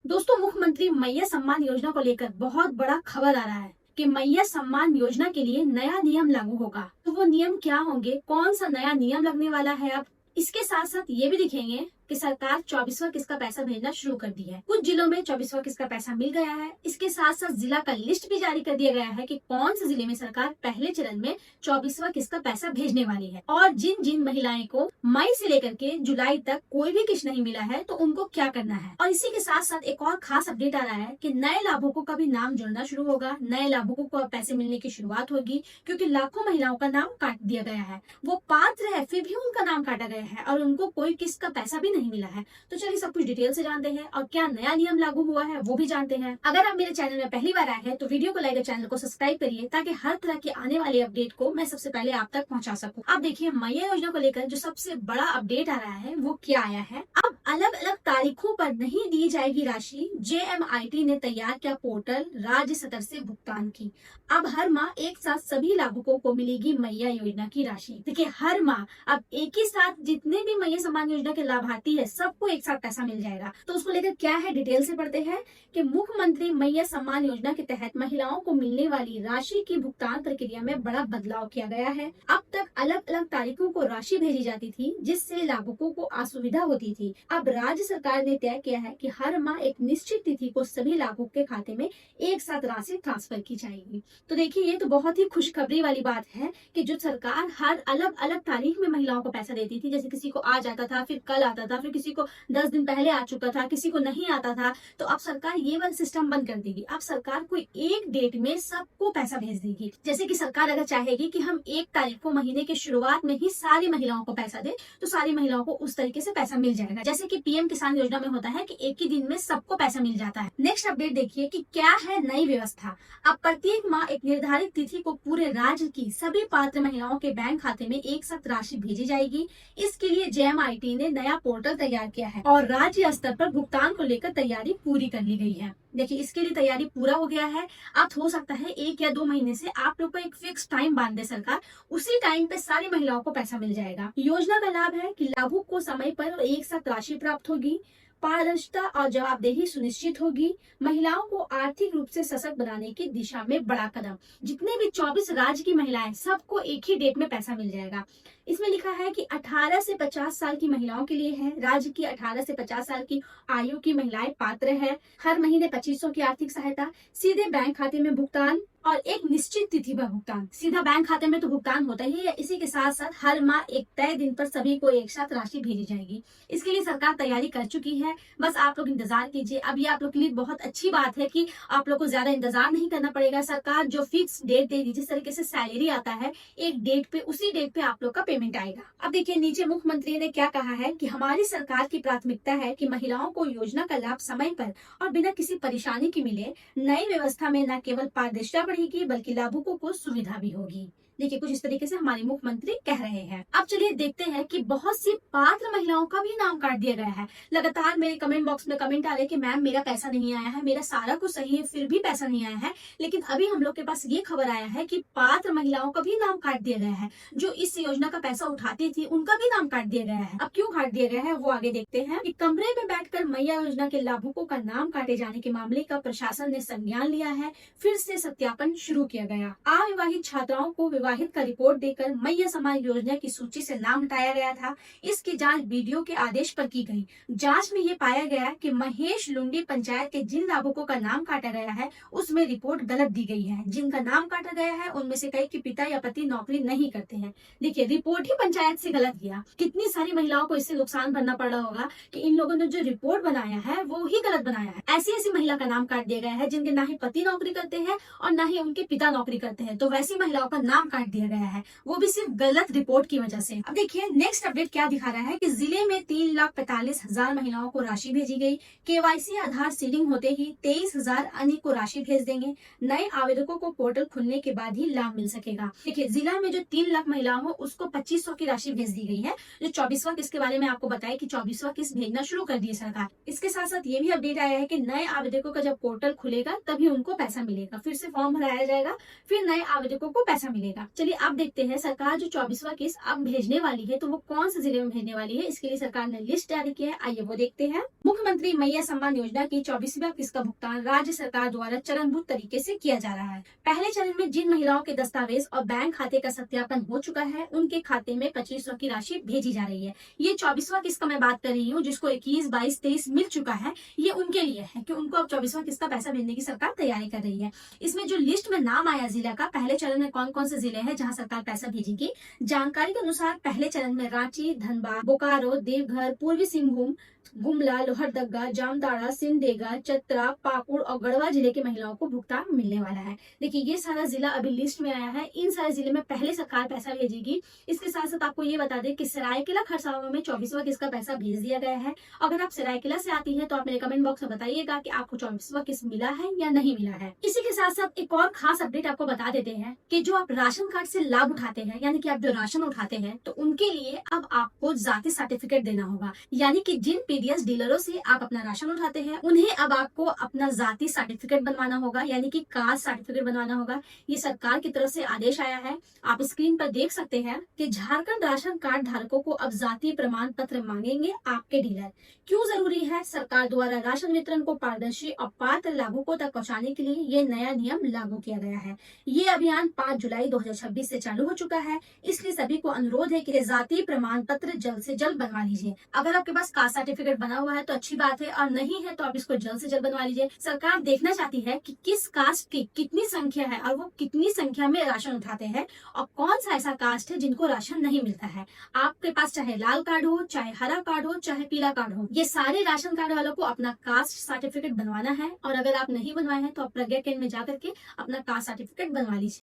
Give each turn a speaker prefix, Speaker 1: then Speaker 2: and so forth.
Speaker 1: दोस्तों, मुख्यमंत्री मैया सम्मान योजना को लेकर बहुत बड़ा खबर आ रहा है कि मैया सम्मान योजना के लिए नया नियम लागू होगा। तो वो नियम क्या होंगे, कौन सा नया नियम लगने वाला है, अब इसके साथ साथ ये भी दिखेंगे कि सरकार 24वां किस्त का पैसा भेजना शुरू कर दी है। कुछ जिलों में 24वां किस्त का पैसा मिल गया है। इसके साथ साथ जिला का लिस्ट भी जारी कर दिया गया है कि कौन से जिले में सरकार पहले चरण में 24वां किस्त का पैसा भेजने वाली है और जिन जिन महिलाएं को मई से लेकर के जुलाई तक कोई भी किस्त नहीं मिला है तो उनको क्या करना है। और इसी के साथ साथ एक और खास अपडेट आ रहा है कि नए लाभुकों का भी नाम जुड़ना शुरू होगा। नए लाभुकों को अब पैसे मिलने की शुरुआत होगी क्योंकि लाखों महिलाओं का नाम काट दिया गया है। वो पात्र है फिर भी उनका नाम काटा गया है और उनको कोई किस्त का पैसा भी नहीं मिला है। तो चलिए सब कुछ डिटेल से जानते हैं और क्या नया नियम लागू हुआ है वो भी जानते हैं। अगर आप मेरे चैनल में पहली बार आए हैं तो वीडियो को लाइक और चैनल को सब्सक्राइब करिए ताकि हर तरह के आने वाले अपडेट को मैं सबसे पहले आप तक पहुंचा सकूं। अब देखिए, मैया योजना को लेकर जो सबसे बड़ा अपडेट आ रहा है वो क्या आया है। अब अलग अलग तारीखों पर नहीं दी जाएगी राशि। JMIT ने तैयार किया पोर्टल, राज्य स्तर से भुगतान की। अब हर माह एक साथ सभी लाभुकों को मिलेगी मैया योजना की राशि। देखिए, हर माह अब एक ही साथ जितने भी मैया सम्मान योजना के लाभार्थी है सबको एक साथ पैसा मिल जाएगा। तो उसको लेकर क्या है, डिटेल से पढ़ते हैं कि मुख्यमंत्री मैया सम्मान योजना के तहत महिलाओं को मिलने वाली राशि की भुगतान प्रक्रिया में बड़ा बदलाव किया गया है। अब तक अलग अलग तारीखों को राशि भेजी जाती थी जिससे लाभुकों को असुविधा होती थी। अब राज्य सरकार ने तय किया है कि हर माह एक निश्चित तिथि को सभी लाभुकों के खाते में एक साथ राशि ट्रांसफर की जाएगी। तो देखिए, ये तो बहुत ही खुशखबरी वाली बात है कि जो सरकार हर अलग अलग तारीख में महिलाओं को पैसा देती थी, जैसे किसी को आज आता था, फिर कल आता था, फिर किसी को 10 दिन पहले आ चुका था, किसी को नहीं आता था, तो अब सरकार ये वाला सिस्टम बंद कर देगी। अब सरकार कोई एक डेट में सबको पैसा भेज देगी। जैसे कि सरकार अगर चाहेगी कि हम 1 तारीख को महीने के शुरुआत में ही सारी महिलाओं को पैसा दे तो सारी महिलाओं को उस तरीके से पैसा मिल जाएगा, जैसे कि PM किसान योजना में होता है कि एक ही दिन में सबको पैसा मिल जाता है। नेक्स्ट अपडेट देखिए कि क्या है नई व्यवस्था। अब प्रत्येक माह एक निर्धारित तिथि को पूरे राज्य की सभी पात्र महिलाओं के बैंक खाते में एक साथ राशि भेजी जाएगी। इसके लिए JMIT ने नया पोर्टल तैयार किया है और राज्य स्तर पर भुगतान को लेकर तैयारी पूरी कर ली गई है। देखिए, इसके लिए तैयारी पूरा हो गया है। अब हो सकता है 1 या 2 महीने से आप लोग को एक फिक्स टाइम बांध दे सरकार, उसी टाइम पे सारी महिलाओं को पैसा मिल जाएगा। योजना का लाभ है कि लाभुक को समय पर और एक साथ राशि प्राप्त होगी, पारदर्शिता और जवाबदेही सुनिश्चित होगी, महिलाओं को आर्थिक रूप से सशक्त बनाने की दिशा में बड़ा कदम। जितने भी 24 राज्य की महिलाएं सबको एक ही डेट में पैसा मिल जाएगा। इसमें लिखा है कि 18 से 50 साल की महिलाओं के लिए है। राज्य की 18 से 50 साल की आयु की महिलाएं पात्र है। हर महीने 2500 की आर्थिक सहायता, सीधे बैंक खाते में भुगतान और एक निश्चित तिथि पर भुगतान। सीधा बैंक खाते में तो भुगतान होता ही है, इसी के साथ साथ हर माह एक तय दिन पर सभी को एक साथ राशि भेजी जाएगी। इसके लिए सरकार तैयारी कर चुकी है, बस आप लोग इंतजार कीजिए। अब ये आप लोग के लिए बहुत अच्छी बात है कि आप लोग को ज्यादा इंतजार नहीं करना पड़ेगा। सरकार जो फिक्स डेट देगी, जिस तरीके से सैलरी आता है एक डेट पे, उसी डेट पे आप लोग का पेमेंट आएगा। अब देखिए, नीचे मुख्यमंत्री ने क्या कहा है कि हमारी सरकार की प्राथमिकता है कि महिलाओं को योजना का लाभ समय पर और बिना किसी परेशानी के मिले। नई व्यवस्था में न केवल पारदर्शिता बढ़ेगी बल्कि लाभुकों को सुविधा भी होगी। देखिए, कुछ इस तरीके से हमारे मुख्यमंत्री कह रहे हैं। अब चलिए देखते हैं कि बहुत सी पात्र महिलाओं का भी नाम काट दिया गया है। लगातार मेरे कमेंट बॉक्स में कमेंट आ रहे कि मैम मेरा पैसा नहीं आया है, मेरा सारा कुछ सही है फिर भी पैसा नहीं आया है। लेकिन अभी हम लोग के पास ये खबर आया है कि पात्र महिलाओं का भी नाम काट दिया गया है। जो इस योजना का पैसा उठाती थी उनका भी नाम काट दिया गया है। अब क्यों काट दिया गया है वो आगे देखते हैं। कि कमरे में बैठकर मैया योजना के लाभुकों का नाम काटे जाने के मामले का प्रशासन ने संज्ञान लिया है। फिर से सत्यापन शुरू किया गया। अविवाहित छात्राओं को विवाहित का रिपोर्ट देकर मैया सम्मान योजना की सूची से नाम हटाया गया था। इसकी जांच BDO के आदेश पर की गई। जांच में ये पाया गया कि महेश लुंडी पंचायत के जिन लाभुकों का नाम काटा गया है उसमें रिपोर्ट गलत दी गई है। जिनका नाम काटा गया है उनमें से कई के पिता या पति नौकरी नहीं करते हैं। देखिए, रिपोर्ट ही पंचायत से गलत किया। कितनी सारी महिलाओं को इससे नुकसान भरना पड़ रहा होगा कि इन लोगों ने जो रिपोर्ट बनाया है वो ही गलत बनाया है। ऐसी ऐसी महिला का नाम काट दिया गया है जिनके ना ही पति नौकरी करते हैं और ना ही उनके पिता नौकरी करते हैं। तो वैसी महिलाओं का नाम काट दिया गया है, वो भी सिर्फ गलत रिपोर्ट की वजह से। अब देखिए, नेक्स्ट अपडेट क्या दिखा रहा है कि जिले में 3,45,000 महिलाओं को राशि भेजी गई। KYC आधार सीडिंग होते ही 23,000 अन्य को राशि भेज देंगे। नए आवेदकों को पोर्टल खुलने के बाद ही लाभ मिल सकेगा। देखिए, जिला में जो 3 लाख महिलाओं हो उसको 2500 की राशि भेज दी गई है। जो 24वां किस्त के बारे में आपको बताया कि 24वां किस्त भेजना शुरू कर दी है सरकार। इसके साथ साथ ये भी अपडेट आया है कि नए आवेदकों का जब पोर्टल खुलेगा तभी उनको पैसा मिलेगा। फिर से फॉर्म भराया जाएगा, फिर नए आवेदकों को पैसा मिलेगा। चलिए अब देखते हैं सरकार जो 24वां किस्त अब भेजने वाली है तो वो कौन से जिले में भेजने वाली है। इसके लिए सरकार ने लिस्ट जारी की है, आइए वो देखते हैं। मुख्यमंत्री मैया सम्मान योजना की 24वां किस्त का भुगतान राज्य सरकार द्वारा चरणबद्ध तरीके से किया जा रहा है। पहले चरण में जिन महिलाओं के दस्तावेज और बैंक खाते का सत्यापन हो चुका है उनके खाते में 2500 की राशि भेजी जा रही है। ये 24वां किस्त का मैं बात कर रही हूँ, जिसको 21, 22, 23 मिल चुका है, ये उनके लिए है कि उनको अब 24वां किस्त का पैसा भेजने की सरकार तैयारी कर रही है। इसमें जो लिस्ट में नाम आया जिला का, पहले चरण में कौन कौन से जिले हैं जहां सरकार पैसा भेजेगी। जानकारी के अनुसार पहले चरण में रांची, धनबाद, बोकारो, देवघर, पूर्वी सिंहभूम, गुमला, लोहरदगा, जामताड़ा, सिमडेगा, चतरा, पाकुड़ और गढ़वा जिले की महिलाओं को भुगतान मिलने वाला है। देखिए ये सारा जिला अभी लिस्ट में आया है, इन सारे जिले में पहले सरकार पैसा भेजेगी। इसके साथ साथ आपको ये बता दें कि सरायकेला खरसावां में 24वां किस्त का पैसा भेज दिया गया है। अगर आप सरायकेला से आती है तो आप मेरे कमेंट बॉक्स में बताइएगा कि आपको 24वां किस्त मिला है या नहीं मिला है। इसी के साथ साथ एक और खास अपडेट आपको बता देते हैं कि जो आप राशन कार्ड से लाभ उठाते हैं, यानी कि आप जो राशन उठाते हैं, तो उनके लिए अब आपको जाति सर्टिफिकेट देना होगा। यानी कि जिन पीडीएस डीलरों से आप अपना राशन उठाते हैं उन्हें अब आपको अपना जाति सर्टिफिकेट बनवाना होगा, यानी कि कास्ट सर्टिफिकेट बनवाना होगा। ये सरकार की तरफ से आदेश आया है। आप स्क्रीन पर देख सकते हैं कि झारखंड राशन कार्ड धारकों को अब जाति प्रमाण पत्र मांगेंगे आपके डीलर। क्यों जरूरी है? सरकार द्वारा राशन वितरण को पारदर्शी और पात्र लाभुकों तक पहुंचाने के लिए ये नया नियम लागू किया गया है। ये अभियान 5 जुलाई 2026 से चालू हो चुका है, इसलिए सभी को अनुरोध है कि जाति प्रमाण पत्र जल्द से जल्द बनवा लीजिए। अगर आपके पास कास्ट सर्टिफिकेट बना हुआ है तो अच्छी बात है, और नहीं है तो आप इसको जल्द से जल्द बनवा लीजिए। सरकार देखना चाहती है कि किस कास्ट की कितनी संख्या है और वो कितनी संख्या में राशन उठाते हैं, और कौन सा ऐसा कास्ट है जिनको राशन नहीं मिलता है। आपके पास चाहे लाल कार्ड हो, चाहे हरा कार्ड हो, चाहे पीला कार्ड हो, ये सारे राशन कार्ड वालों को अपना कास्ट सर्टिफिकेट बनवाना है। और अगर आप नहीं बनवाए हैं तो आप प्रज्ञा केंद्र में जाकर के अपना कास्ट सर्टिफिकेट बनवा लीजिए।